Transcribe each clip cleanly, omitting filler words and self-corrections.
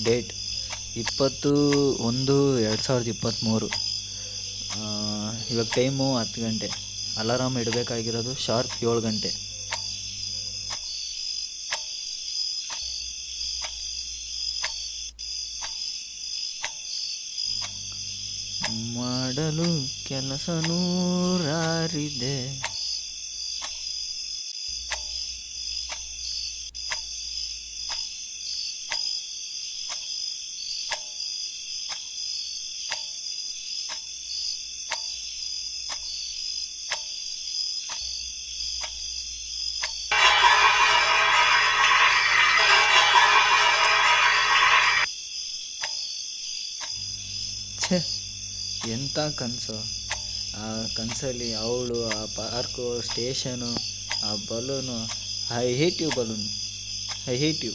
Date 20/1/2023. ಇವಾಗ time 10 ಗಂಟೆ. Alarm ಇಡಬೇಕಾಗಿರೋದು sharp 7 ಗಂಟೆ. ಮಾಡಲು ಕೆಲಸ ನೂರಾರಿದೆ. ಛೇ, ಎಂಥ ಕನಸು! ಆ ಕನಸಲ್ಲಿ ಅವಳು, ಆ ಪಾರ್ಕು, ಸ್ಟೇಷನು, ಆ balloon. I hate you balloon, I hate you.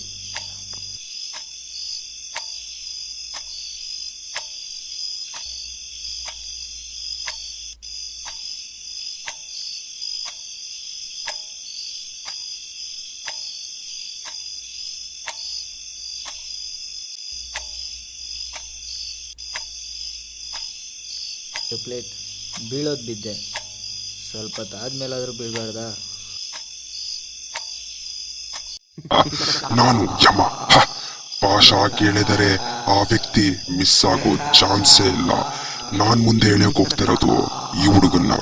Plate ಬೀಳೋದು ಬಿದ್ದೆ, ಸ್ವಲ್ಪ ಹೊತ್ತಾದ್ಮೇಲಾದರೂ ಬೀಳಬಾರ್ದಾ? ನಾನು ಯಮ. ಭಾಷಾ ಕೇಳಿದರೆ ಆ ವ್ಯಕ್ತಿ ಮಿಸ್ ಆಗೋ ಚಾನ್ಸೇ ಇಲ್ಲ. ನಾನ್ ಮುಂದೆ ಹೇಳಕ್ ಹೋಗ್ತಿರೋದು ಈ ಹುಡುಗನ್ನ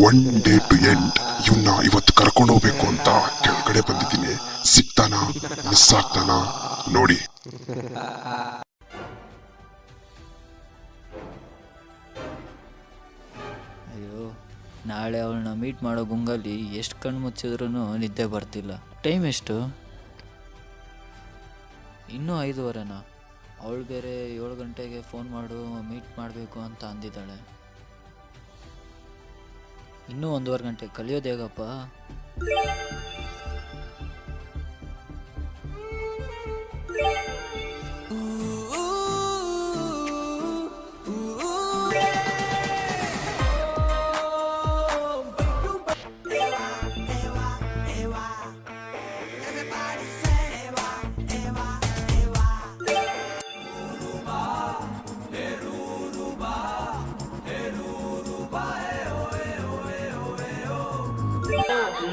1 ಡೇ ಟು ಎಂಡ್. ಇವನ್ನ ಇವತ್ತು ಕರ್ಕೊಂಡು ಹೋಗ್ಬೇಕು ಅಂತ ಕೆಳಗಡೆ ಬಂದಿದ್ದೀನಿ. ಸಿಗ್ತಾನ, ಮಿಸ್ ಆಗ್ತಾನ ನೋಡಿ. ಅಯ್ಯೋ, ನಾಳೆ ಅವಳನ್ನ ಮೀಟ್ ಮಾಡೋ ಗುಂಗಲ್ಲಿ ಎಷ್ಟು ಕಣ್ಣು ಮುಚ್ಚಿದ್ರೂ ನಿದ್ದೆ ಬರ್ತಿಲ್ಲ. ಟೈಮ್ ಎಷ್ಟು? ಇನ್ನೂ 5:15. ಅವಳು ಬೇರೆ 7 ಗಂಟೆಗೆ ಫೋನ್ ಮಾಡು, ಮೀಟ್ ಮಾಡಬೇಕು ಅಂತ ಅಂದಿದ್ದಾಳೆ. ಇನ್ನೂ 1:15 ಗಂಟೆ ಕಲಿಯೋದು ಹೇಗಪ್ಪ?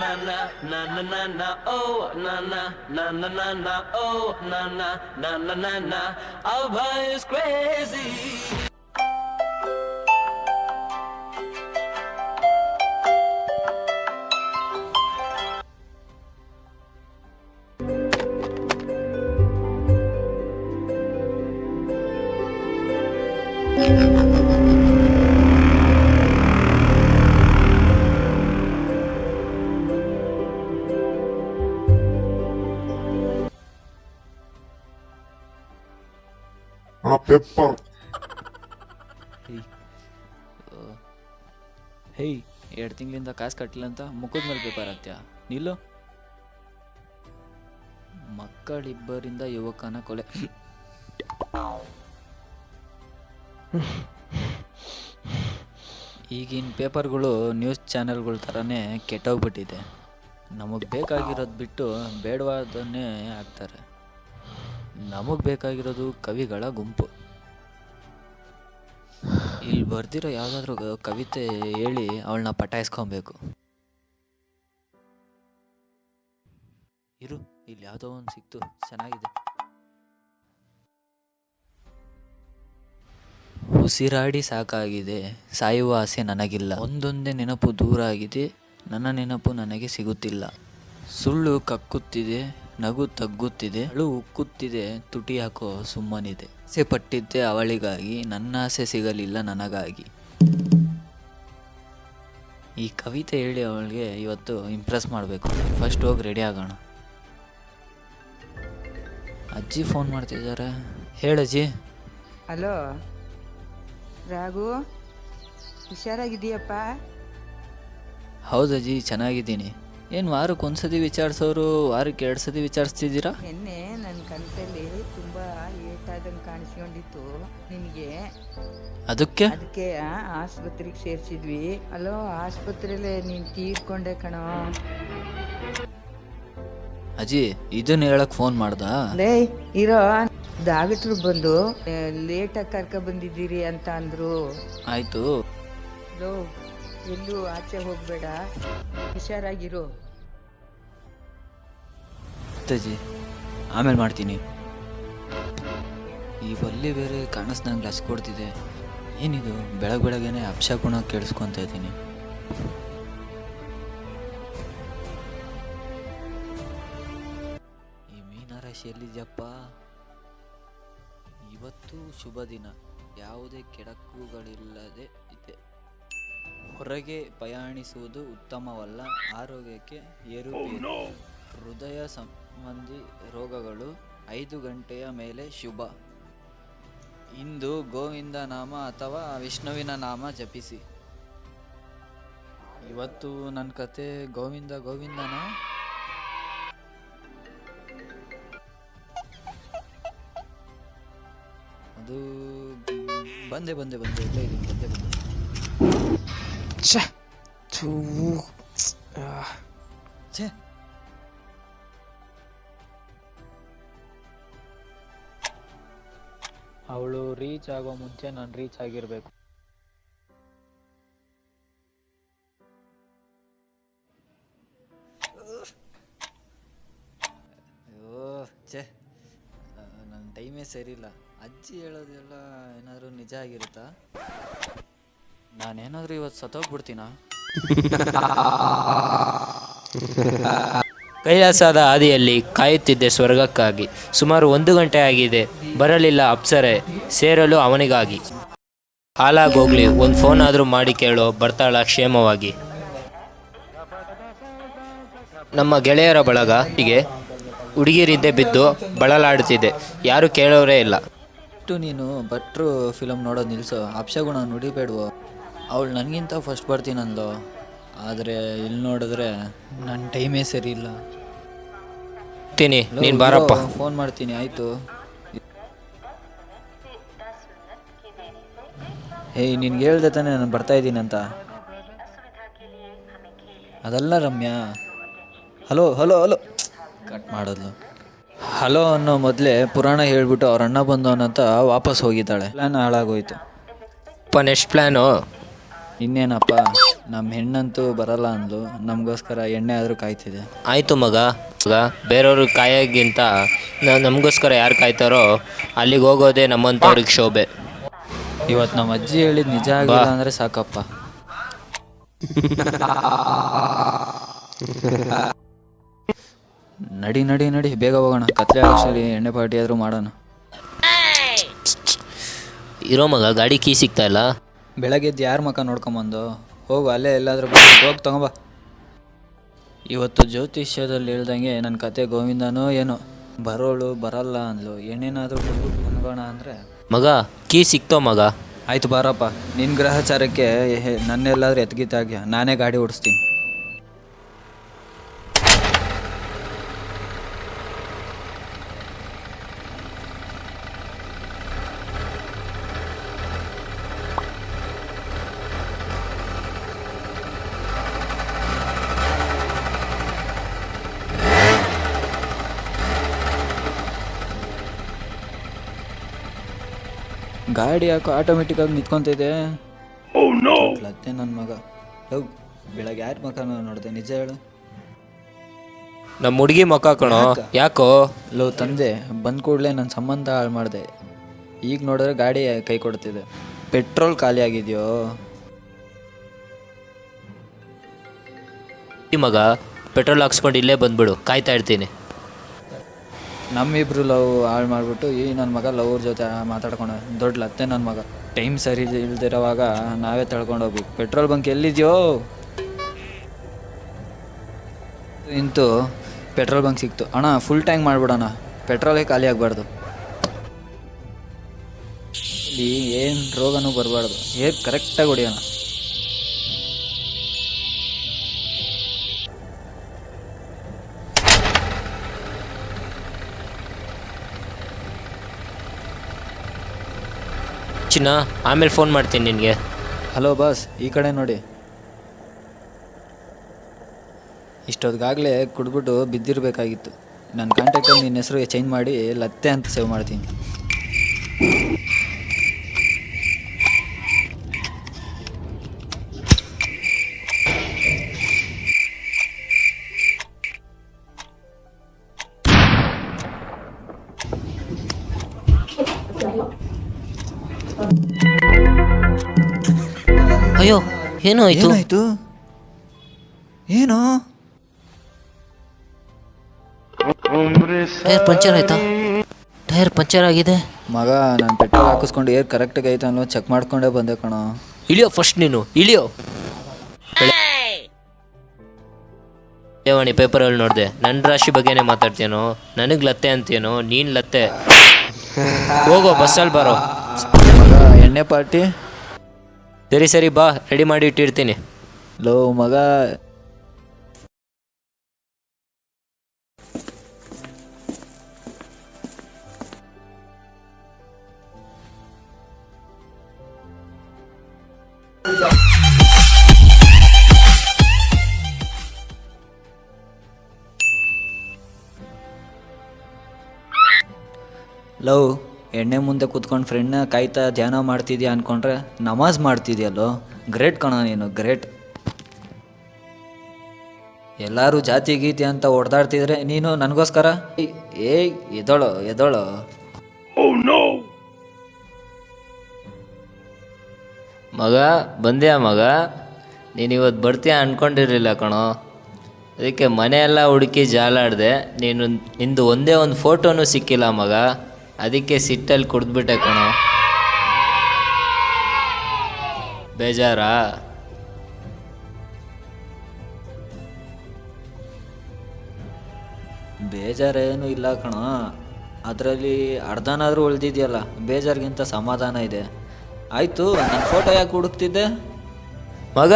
Na na na na na na oh na na na na na na oh na na na na na na Abha is crazy. Pepper hey, 2 ತಿಂಗಳಿಂದ ಕಾಸು ಕಟ್ಟಿಲ್ಲ ಅಂತ ಮುಖದ ಮೇಲೆ ಪೇಪರ್ ಹಾಕ್ತ್ಯಾ? ನಿಲ್ಲು. ಮಕ್ಕಳಿಬ್ಬರಿಂದ ಯುವಕನ ಕೊಲೆ. ಈಗಿನ ಪೇಪರ್ಗಳು ನ್ಯೂಸ್ ಚಾನೆಲ್ಗಳ ಥರನೇ ಕೆಟ್ಟೋಗ್ಬಿಟ್ಟಿದೆ. ನಮಗೆ ಬೇಕಾಗಿರೋದು ಬಿಟ್ಟು ಬೇಡವಾದನ್ನೇ ಹಾಕ್ತಾರೆ. ನಮಗೆ ಬೇಕಾಗಿರೋದು ಕವಿಗಳ ಗುಂಪು. ಇಲ್ಲಿ ಬರ್ದಿರೋ ಯಾವುದಾದ್ರೂ ಕವಿತೆ ಹೇಳಿ ಅವಳನ್ನ ಪಟಾಯಿಸ್ಕೊಬೇಕು. ಇರು, ಇಲ್ಲಿ ಯಾವುದೋ ಒಂದು ಸಿಕ್ತು, ಚೆನ್ನಾಗಿದೆ. ಉಸಿರಾಡಿ ಸಾಕಾಗಿದೆ, ಸಾಯುವ ಆಸೆ ನನಗಿಲ್ಲ. ಒಂದೊಂದೇ ನೆನಪು ದೂರ ಆಗಿದೆ, ನನ್ನ ನೆನಪು ನನಗೆ ಸಿಗುತ್ತಿಲ್ಲ. ಸುಳ್ಳು ಕಕ್ಕುತ್ತಿದೆ, ನಗು ತಗ್ಗುತ್ತಿದೆ, ಅಳು ಉಕ್ಕುತ್ತಿದೆ, ತುಟಿ ಹಾಕೋ ಸುಮ್ಮನಿದೆ. ಆಸೆ ಪಟ್ಟಿದ್ದೆ ಅವಳಿಗಾಗಿ, ನನ್ನ ಆಸೆ ಸಿಗಲಿಲ್ಲ ನನಗಾಗಿ. ಈ ಕವಿತೆ ಹೇಳಿ ಅವಳಿಗೆ ಇವತ್ತು ಇಂಪ್ರೆಸ್ ಮಾಡಬೇಕು. ಫಸ್ಟ್ ಹೋಗಿ ರೆಡಿ ಆಗೋಣ. ಅಜ್ಜಿ ಫೋನ್ ಮಾಡ್ತಿದ್ದಾರೆ. ಹೇಳಜ್ಜಿ. ಹಲೋ ರಾಘು, ಹುಷಾರಾಗಿದ್ದೀಯಪ್ಪ? ಹೌದಜ್ಜಿ, ಚೆನ್ನಾಗಿದ್ದೀನಿ. ಏನು ವಾರಕ್ಕೆ ಒಂದ್ಸತಿ ವಿಚಾರಿಸೋರು ವಾರಕ್ಕೆ 2 ಸತಿ ವಿಚಾರಿಸ್ತಿದ್ದೀರಾ? ನಿನ್ನೆ ನನ್ನ ಕನಸಲ್ಲಿ ತುಂಬ ಏಟಾದಂಗೆ ಕಾಣಿಸ್ಕೊಂಡಿತ್ತು ನಿನಗೆ. ಅದಕ್ಕೆ ಆಸ್ಪತ್ರೆಗೆ ಸೇರಿಸಿದ್ವಿ. ಅಲೋ, ಆಸ್ಪತ್ರೆಯಲ್ಲೇ ನೀನು ತೀರ್ಕೊಂಡೆ ಕಣೋ. ಅಜ್ಜಿ, ಇದನ್ನ ಹೇಳಕ್ ಫೋನ್ ಮಾಡ್ದಾ? ಲೇ ಇರೋ, ಡಾಕ್ಟ್ರು ಬಂದು ಲೇಟಾಗಿ ಕರ್ಕ ಬಂದಿದ್ದೀರಿ ಅಂತ ಅಂದ್ರು. ಆಯಿತು. ಲೋ, ಎಲ್ಲೂ ಆಚೆ ಹೋಗ್ಬೇಡ, ಹುಷಾರಾಗಿರು. ಅಜ್ಜಿ ಆಮೇಲೆ ಮಾಡ್ತೀನಿ. ಈ ಬಲ್ಲಿ ಬೇರೆ ಕಾಣಿಸ್ದಂಗೆ ಲಸ್ ಕೊಡ್ತಿದೆ. ಏನಿದು ಬೆಳಗ್ಗೆನೆ ಅಪ್ಶಕುಣ ಕೇಳಿಸ್ಕೊತಾ ಇದ್ದೀನಿ. ಈ ಮೀನರಾಶಿ ಎಲ್ಲಿದ್ಯಪ್ಪ? ಇವತ್ತು ಶುಭ ದಿನ, ಯಾವುದೇ ಕೆಡಕುಗಳಿಲ್ಲದೆ ಇದೆ. ಹೊರಗೆ ಪ್ರಯಾಣಿಸುವುದು ಉತ್ತಮವಲ್ಲ, ಆರೋಗ್ಯಕ್ಕೆ ಏರುಪೇರು. ಹೃದಯ ಸಂಬಂಧಿ ರೋಗಗಳು 5 ಗಂಟೆಯ ಮೇಲೆ ಶುಭ. ಇಂದು ಗೋವಿಂದ ನಾಮ ಅಥವಾ ವಿಷ್ಣುವಿನ ನಾಮ ಜಪಿಸಿ. ಇವತ್ತು ನನ್ನ ಕತೆ ಗೋವಿಂದ ಗೋವಿಂದನ. ಅದು ಬಂದೆ ಇಲ್ಲೇ ಇದೀನಿ, ಬಂದೆ. ಛೇ, ಅವಳು ರೀಚ್ ಆಗೋ ಮುಂಚೆ ನಾನು ರೀಚ್ ಆಗಿರಬೇಕು. ಅಯ್ಯೋ ಛೇ, ನನ್ನ ಟೈಮೇ ಸರಿಯಿಲ್ಲ. ಅಜ್ಜಿ ಹೇಳೋದೆಲ್ಲ ಏನಾದರೂ ನಿಜ ಆಗಿರುತ್ತಾ? ನಾನೇನಾದರೂ ಇವತ್ತು ಸತ್ತೋಗ್ಬಿಡ್ತೀನಾ? ಕೈಲಾಸದ ಹಾದಿಯಲ್ಲಿ ಕಾಯುತ್ತಿದ್ದೆ ಸ್ವರ್ಗಕ್ಕಾಗಿ. ಸುಮಾರು 1 ಗಂಟೆ ಆಗಿದೆ, ಬರಲಿಲ್ಲ ಅಪ್ಸರೆ, ಸೇರಲು ಅವನಿಗಾಗಿ. ಹಾಲಾಗೋಗ್ಲಿ, ಒಂದು ಫೋನ್ ಆದರೂ ಮಾಡಿ ಕೇಳೋ, ಬರ್ತಾಳ ಕ್ಷೇಮವಾಗಿ. ನಮ್ಮ ಗೆಳೆಯರ ಬಳಗ ಹೀಗೆ ಹುಡುಗಿರಿದ್ದೆ ಬಿದ್ದು ಬಳಲಾಡುತ್ತಿದೆ, ಯಾರು ಕೇಳೋರೇ ಇಲ್ಲ. ನೀನು ಭಟ್ರು ಫಿಲಮ್ ನೋಡೋದು ನಿಲ್ಲಿಸೋ, ಅಪ್ಶಗುಣ ನುಡಿಬೇಡುವ. ಅವಳು ನನಗಿಂತ ಫಸ್ಟ್ ಬರ್ತೀನಂದ್ಲು, ಆದರೆ ಇಲ್ಲಿ ನೋಡಿದ್ರೆ ನನ್ನ ಟೈಮೇ ಸರಿ ಇಲ್ಲ. ನೀನು ಬಾರಪ್ಪ. ಫೋನ್ ಮಾಡ್ತೀನಿ, ಆಯಿತು. ಏಯ್, ನಿನ್ಗೆ ಹೇಳ್ದೆ ತಾನೆ ನಾನು ಬರ್ತಾ ಇದ್ದೀನಿ ಅಂತ. ಅದಲ್ಲ Ramya. Hello hello hello cut ಮಾಡೋದು. ಹಲೋ ಅನ್ನೋ ಮೊದಲೇ ಪುರಾಣ ಹೇಳ್ಬಿಟ್ಟು ಅವ್ರ ಅಣ್ಣ ಬಂದವನಂತ ವಾಪಸ್ ಹೋಗಿದ್ದಾಳೆ. ಪ್ಲ್ಯಾನ್ ಹಾಳಾಗೋಯ್ತು. ನೆಕ್ಸ್ಟ್ ಪ್ಲ್ಯಾನು ಇನ್ನೇನಪ್ಪ, ನಮ್ಮ ಹೆಣ್ಣಂತೂ ಬರಲ್ಲ ಅಂದ್ಲು, ನಮಗೋಸ್ಕರ ಎಣ್ಣೆ ಆದರೂ ಕಾಯ್ತಿದೆ. ಆಯಿತು ಮಗ, ಬೇರೆಯವ್ರಿಗೆ ಕಾಯೋಕ್ಕಿಂತ ನಮಗೋಸ್ಕರ ಯಾರು ಕಾಯ್ತಾರೋ ಅಲ್ಲಿಗೆ ಹೋಗೋದೇ ನಮ್ಮಂಥವ್ರಿಗೆ ಶೋಭೆ. ಇವತ್ತು ನಮ್ಮ ಅಜ್ಜಿ ಹೇಳಿದ ನಿಜ ಆಗಿಲ್ಲ ಅಂದರೆ ಸಾಕಪ್ಪ. ನಡಿ ನಡಿ ನಡಿ, ಬೇಗ ಹೋಗೋಣ. ಕತ್ಲೆ ಆಗೋಷ್ಟರಲ್ಲಿ ಎಣ್ಣೆ ಪಾರ್ಟಿ ಆದರೂ ಮಾಡೋಣ. ಇರೋ ಮಗ, ಗಾಡಿ ಕೀ ಸಿಗ್ತಾ ಇಲ್ಲ. ಬೆಳಗ್ಗೆದ್ದು ಯಾರ ಮಕ್ಕ ನೋಡ್ಕೊಂಬಂದು ಹೋಗು, ಅಲ್ಲೇ ಎಲ್ಲಾದರೂ ಹೋಗಿ ತಗೊಂಬ. ಇವತ್ತು ಜ್ಯೋತಿಷ್ಯದಲ್ಲಿ ಹೇಳ್ದಂಗೆ ನನ್ನ ಕತೆ ಗೋವಿಂದನೋ ಏನೋ, ಬರೋಳು ಬರಲ್ಲ ಅಂದ್ಲು, ಏನೇನಾದರೂ ಅನ್ಗೋಣ ಅಂದರೆ. ಮಗ, ಕೀ ಸಿಕ್ತೋ ಮಗ? ಆಯ್ತು ಬಾರಪ್ಪ, ನಿನ್ನ ಗ್ರಹಚಾರಕ್ಕೆ ನನ್ನೆಲ್ಲಾದ್ರೂ ಎತ್ಗಿತಾಗ್ಯ, ನಾನೇ ಗಾಡಿ ಓಡಿಸ್ತೀನಿ. ಗಾಡಿ ಯಾಕೋ ಆಟೋಮೆಟಿಕ್ಕಾಗಿ ನಿಂತ್ಕೊಂತಿದೆ. ಅತ್ತೆ ನನ್ನ ಮಗ. ಹೋಗ್, ಬೆಳಗ್ಗೆ ಯಾರ ಮಕ ನೋಡಿದೆ, ನಿಜ ಹೇಳು. ನಮ್ಮ ಹುಡುಗಿ ಮಕ್ಕ ಕಣೋ. ಯಾಕೋ? ಲೋ ತಂದೆ, ಬಂದ ಕೂಡಲೇ ನನ್ನ ಸಂಬಂಧ ಹಾಳು ಮಾಡಿದೆ. ಈಗ ನೋಡಿದ್ರೆ ಗಾಡಿ ಕೈ ಕೊಡ್ತಿದೆ. ಪೆಟ್ರೋಲ್ ಖಾಲಿ ಆಗಿದೆಯೋ? ಈ ಮಗ, ಪೆಟ್ರೋಲ್ ಹಾಕ್ಸ್ಕೊಂಡು ಇಲ್ಲೇ ಬಂದ್ಬಿಡು, ಕಾಯ್ತಾ ಇರ್ತೀನಿ. ನಮ್ಮಿಬ್ರು ಲವ್ ಹಾಳು ಮಾಡಿಬಿಟ್ಟು ಈ ನನ್ನ ಮಗ ಲವ್ರ ಜೊತೆ ಮಾತಾಡ್ಕೊಂಡು ದೊಡ್ಡ ಲತ್ತೆ ನನ್ನ ಮಗ. ಟೈಮ್ ಸರಿ ಇಲ್ದಿರೋವಾಗ ನಾವೇ ತಳ್ಕೊಂಡು ಹೋಗ್ಬೇಕು. ಪೆಟ್ರೋಲ್ ಬಂಕ್ ಎಲ್ಲಿದೆಯೋ? ಇಂತೂ ಪೆಟ್ರೋಲ್ ಬಂಕ್ ಸಿಕ್ತು. ಅಣ್ಣ ಫುಲ್ ಟ್ಯಾಂಕ್ ಮಾಡಿಬಿಡೋಣ, ಪೆಟ್ರೋಲೇ ಖಾಲಿ ಆಗಬಾರ್ದು. ಇಲ್ಲಿ ಏನು ರೋಗನೂ ಬರಬಾರ್ದು, ಹೇಗೆ ಕರೆಕ್ಟಾಗಿ ಹೊಡಿಯೋಣ. ಚಿನ್ನ, ಆಮೇಲೆ ಫೋನ್ ಮಾಡ್ತೀನಿ ನಿನಗೆ. ಹಲೋ ಬಾಸ್, ಈ ಕಡೆ ನೋಡಿ. ಇಷ್ಟೊತ್ತಿಗಾಗಲೇ ಕುಡ್ಬಿಟ್ಟು ಬಿದ್ದಿರಬೇಕಾಗಿತ್ತು. ನನ್ನ ಕಾಂಟ್ಯಾಕ್ಟಲ್ಲಿ ನಿನ್ನ ಹೆಸರು ಚೇಂಜ್ ಮಾಡಿ ಲತ್ತೆ ಅಂತ ಸೇವ್ ಮಾಡ್ತೀನಿ. ಅಯ್ಯೋ ಏನೋ ಆಯ್ತು. ಏನಾಯ್ತು? ಏನು? ಟೈರ್ ಪಂಚರ್ ಆಯ್ತಾ? ಟೈರ್ ಪಂಚರ್ ಆಗಿದೆ. ಮಗ, ನಾನು ಪೆಟ್ರೋಲ್ ಹಾಕಿಸ್ಕೊಂಡು ಏರ್ ಕರೆಕ್ಟಾಗಿ ಐತೆ ಅನ್ನೋ ಚೆಕ್ ಮಾಡ್ಕೊಂಡೇ ಬಂದೆ ಕಣೋ. ಇಳಿಯೋ ಫಸ್ಟ್, ನೀನು ಇಳಿಯೋ. ದೇವಾಣಿ ಪೇಪರಲ್ಲಿ ನೋಡಿದೆ, ನನ್ನ ರಾಶಿ ಬಗ್ಗೆನೇ ಮಾತಾಡ್ತೇನೋ, ನನಗೆ ಲತ್ತೆ ಅಂತೇನೋ, ನೀನು ಲತ್ತೆ. ಹೋಗೋ ಬಸ್ಸಲ್ಲಿ ಬರೋ. ಮಗ, ಎಣ್ಣೆ ಪಾರ್ಟಿ? ಸರಿ ಬಾ, ರೆಡಿ ಮಾಡಿ ಇಟ್ಟಿರ್ತೀನಿ. ಲೋ ಮಗ, ಲವ್, ಎಣ್ಣೆ ಮುಂದೆ ಕೂತ್ಕೊಂಡು ಫ್ರೆಂಡ್ನ ಕಾಯ್ತಾ ಧ್ಯಾನ ಮಾಡ್ತಿದ್ಯಾ ಅನ್ಕೊಂಡ್ರೆ ನಮಾಜ್ ಮಾಡ್ತಿದ್ಯಲ್ಲೋ. ಗ್ರೇಟ್ ಕಣ ನೀನು, ಗ್ರೇಟ್. ಎಲ್ಲರೂ ಜಾತಿ ಗೀತಿ ಅಂತ ಹೊಡೆದಾಡ್ತಿದ್ರೆ ನೀನು ನನಗೋಸ್ಕರ ಏಯ್ ಎದೋಳು. ಮಗ ಬಂದ್ಯಾ ಮಗ? ನೀನು ಇವತ್ತು ಬರ್ತೀಯ ಅಂದ್ಕೊಂಡಿರಲಿಲ್ಲ ಕಣೋ. ಅದಕ್ಕೆ ಮನೆಯೆಲ್ಲ ಹುಡುಕಿ ಜಾಲಾಡಿದೆ. ನಿಂದು ಒಂದೇ ಒಂದು ಫೋಟೋನೂ ಸಿಕ್ಕಿಲ್ಲ ಮಗ. ಅದಕ್ಕೆ ಸಿಟ್ಟಲ್ಲಿ ಕುಡಿದ್ಬಿಟ್ಟೆ ಕಣೋ. ಬೇಜಾರಾ? ಬೇಜಾರೇನು ಇಲ್ಲ ಕಣ, ಅದರಲ್ಲಿ ಅರ್ಧನಾದರೂ ಉಳಿದಿದೆಯಲ್ಲ, ಬೇಜಾರಿಗಿಂತ ಸಮಾಧಾನ ಇದೆ. ಆಯಿತು, ನನ್ನ ಫೋಟೋ ಯಾಕೆ ಹುಡುಕ್ತಿದ್ದೆ? ಮಗ,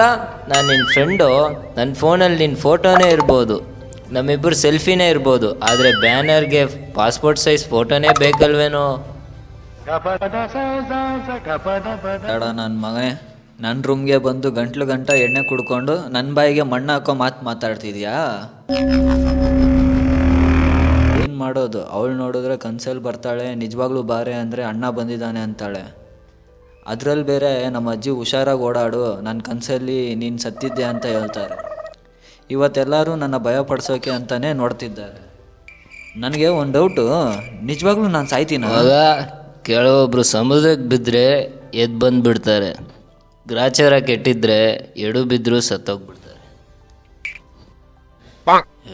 ನಾನು ನಿನ್ನ ಫ್ರೆಂಡು. ನನ್ನ ಫೋನಲ್ಲಿ ನಿನ್ನ ಫೋಟೋನೇ ಇರ್ಬೋದು, ನಮ್ಮಿಬ್ಬರು ಸೆಲ್ಫಿನೇ ಇರ್ಬೋದು, ಆದರೆ ಬ್ಯಾನರ್ಗೆ ಪಾಸ್ಪೋರ್ಟ್ ಸೈಜ್ ಫೋಟೋನೇ ಬೇಕಲ್ವೇನೋ? ಬೇಡ ನನ್ನ ಮಗನೇ, ನನ್ನ ರೂಮ್ಗೆ ಬಂದು ಗಂಟೆ ಎಣ್ಣೆ ಕುಡ್ಕೊಂಡು ನನ್ನ ಬಾಯಿಗೆ ಮಣ್ಣು ಹಾಕೋ ಮಾತಾಡ್ತಿದ್ಯಾ? ಏನು ಮಾಡೋದು? ಅವಳು ನೋಡಿದ್ರೆ ಕನ್ಸಲ್ಲಿ ಬರ್ತಾಳೆ, ನಿಜವಾಗ್ಲೂ ಬಾರೆ ಅಂದರೆ ಅಣ್ಣ ಬಂದಿದ್ದಾನೆ ಅಂತಾಳೆ. ಅದರಲ್ಲಿ ಬೇರೆ ನಮ್ಮ ಅಜ್ಜಿ ಹುಷಾರಾಗಿ ಓಡಾಡು, ನನ್ನ ಕನಸಲ್ಲಿ ನೀನು ಸತ್ತಿದ್ದೆ ಅಂತ ಹೇಳ್ತಾರೆ. ಇವತ್ತೆಲ್ಲರೂ ನನ್ನ ಭಯಪಡಿಸೋಕೆ ಅಂತಲೇ ನೋಡ್ತಿದ್ದಾರೆ. ನನಗೆ ಒಂದು ಡೌಟು, ನಿಜವಾಗ್ಲೂ ನಾನು ಸಾಯ್ತೀನ? ಮಗ, ಕೆಲವೊಬ್ರು ಸಮುದ್ರಕ್ಕೆ ಬಿದ್ದರೆ ಎದ್ದು ಬಂದುಬಿಡ್ತಾರೆ, ಗ್ರಾಚಾರ ಕೆಟ್ಟಿದ್ರೆ ಎಡು ಬಿದ್ದರೂ ಸತ್ತೋಗ್ಬಿಡ್ತಾರೆ.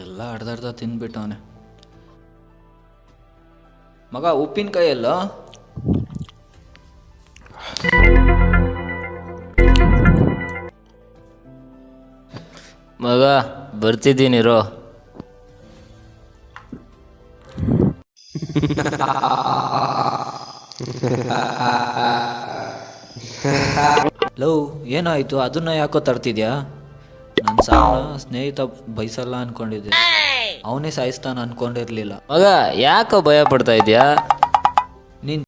ಎಲ್ಲ ಅರ್ಧ ತಿಂದ್ಬಿಟ್ಟವನೆ. ಮಗ, ಉಪ್ಪಿನಕಾಯಿ ಎಲ್ಲ? ಮಗ ಬರ್ತಿದ್ದೀನಿರೋ. ಲವ್, ಏನಾಯಿತು? ಅದನ್ನ ಯಾಕೋ ತರ್ತಿದ್ಯಾ? ನನ್ನ ಸಾವನ್ನ ಸ್ನೇಹಿತ ಬಯಸಲ್ಲ ಅನ್ಕೊಂಡಿದ್ದೆ, ಅವನೇ ಸಾಯಿಸ್ತಾನ ಅನ್ಕೊಂಡಿರ್ಲಿಲ್ಲ. ಮಗ, ಯಾಕೋ ಭಯ ಪಡ್ತಾ ಇದೆಯಾ? ನೀನ್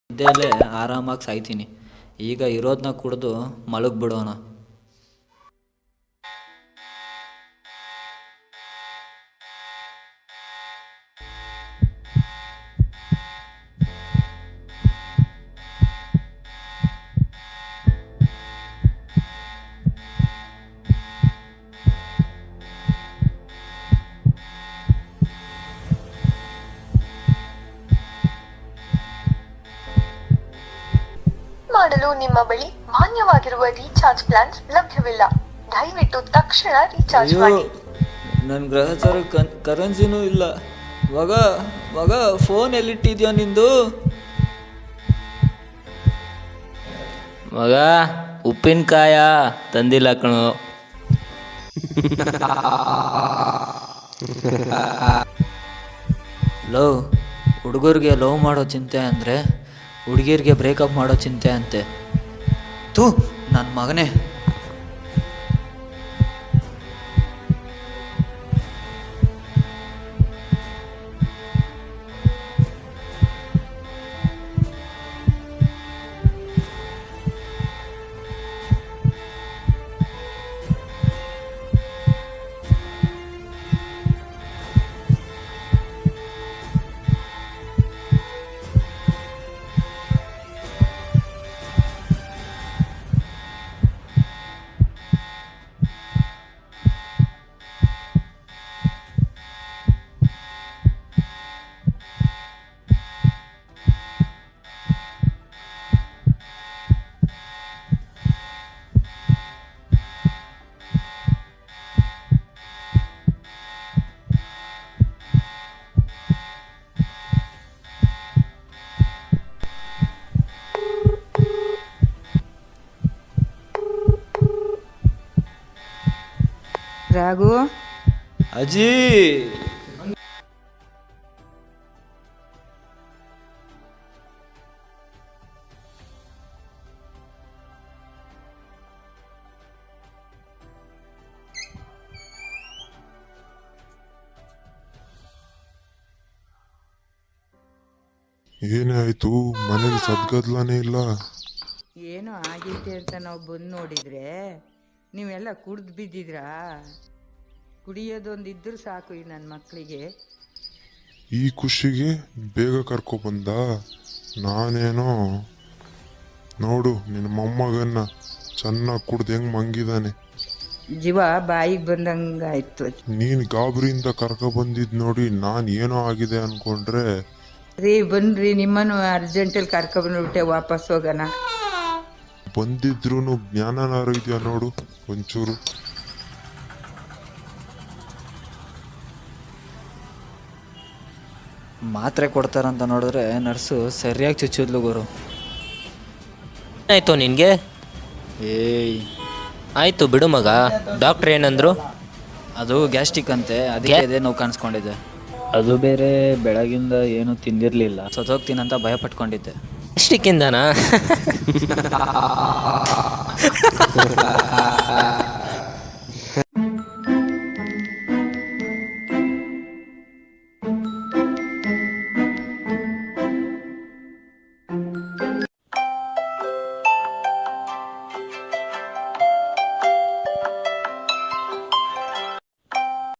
ಇದ್ದೇಲೆ ಆರಾಮಾಗಿ ಸಾಯ್ತೀನಿ. ಈಗ ಇರೋದನ್ನ ಕುಡಿದು ಮಲಗಿಬಿಡೋಣ. Model ಈಗಲೂ ನಿಮ್ಮ ಬಳಿ ಮಾನ್ಯವಾಗಿರುವ ರೀಚಾರ್ಜ್ ಪ್ಲಾನ್ಸ್ ಲಭ್ಯವಿಲ್ಲ. ದಯವಿಟ್ಟು ತಕ್ಷಣ ರೀಚಾರ್ಜ್ ಅಯ್ಯೋ ಮಾಡಿ. ನನ್ನ ಗ್ರಹಚಾರ ಕರೆನ್ಸಿನೂ ಇಲ್ಲ. ಮಗ ಮಗ ಫೋನ್ ಎಲ್ಲಿಟ್ಟಿದ್ಯಾ ನಿಂದು? ಮಗ ಉಪ್ಪಿನಕಾಯ ತಂದಿಲ್ಲ ಕಣೋ. ಲವ್ ಹುಡುಗರಿಗೆ ಲವ್ ಮಾಡೋ ಚಿಂತೆ ಅಂದರೆ ಹುಡುಗಿಯರಿಗೆ ಬ್ರೇಕಪ್ ಮಾಡೋ ಚಿಂತೆ ಅಂತೆ. ತೂ ನನ್ನ ಮಗನೇ. ರಾಘು, ಅಜ್ಜಿ ಏನೇ ಆಯ್ತು? ಮನೇಲಿ ಸದ್ಗದ್ಲಾನೇ ಇಲ್ಲ. ಏನೋ ಆಗೈತೆ ಅಂತ ನಾವು ಬಂದು ನೋಡಿದ್ರೆ ನೀವೆಲ್ಲ ಕುಡ್ದು ಬಿದ್ದಿದ್ರಾ? ಕುಡಿಯೋದೊಂದಿದ್ರು ಸಾಕು ಈ ನನ್ನ ಮಕ್ಕಳಿಗೆ. ಈ ಖುಷಿಗೆ ಬೇಗ ಕರ್ಕೊ ಬಂದ. ನಾನೇನೋ ನೋಡು ನಿನ್ನ ಮೊಮ್ಮಗನ್ನ ಚೆನ್ನಾಗಿ ಕುಡ್ದು ಹೆಂಗ್ ಮಂಗಿದಾನೆ. ಜೀವ ಬಾಯಿಗೆ ಬಂದಂಗಾಯ್ತು. ನೀನ್ ಗಾಬರಿಯಿಂದ ಕರ್ಕೊ ಬಂದಿದ್ ನೋಡಿ ನಾನ್ ಏನೋ ಆಗಿದೆ ಅನ್ಕೊಂಡ್ರೆ. ರೀ ಬನ್ರಿ, ನಿಮ್ಮನ್ನು ಅರ್ಜೆಂಟಲ್ಲಿ ಕರ್ಕೊಬಂದ್ಬಿಟ್ಟೆ, ವಾಪಸ್ ಹೋಗೋಣ. ಬಂದಿದ್ರು ಜ್ಞಾನನಾರು ಇದೆಯಾ ನೋಡು ಒಂಚೂರು. ಮಾತ್ರೆ ಕೊಡ್ತಾರಂತ ನೋಡಿದ್ರೆ ನರ್ಸು ಸರಿಯಾಗಿ ಚುಚ್ಚಿದ್ಲು ಗುರು. ಆಯಿತು ನಿನಗೆ? ಏಯ್ ಆಯಿತು ಬಿಡು ಮಗ. ಡಾಕ್ಟ್ರ್ ಏನಂದ್ರು? ಅದು ಗ್ಯಾಸ್ಟ್ರಿಕ್ ಅಂತೆ, ಅದಕ್ಕೆ ಅದೇ ನೋವು ಕಾಣಿಸ್ಕೊಂಡಿದ್ದೆ. ಅದು ಬೇರೆ ಬೆಳಗಿಂದ ಏನು ತಿಂದಿರಲಿಲ್ಲ, ಸತ್ತೋಗ್ತೀನಂತ ಭಯ ಪಟ್ಕೊಂಡಿದ್ದೆ. ಗ್ಯಾಸ್ಟ್ರಿಕ್ಕಿಂದನಾ?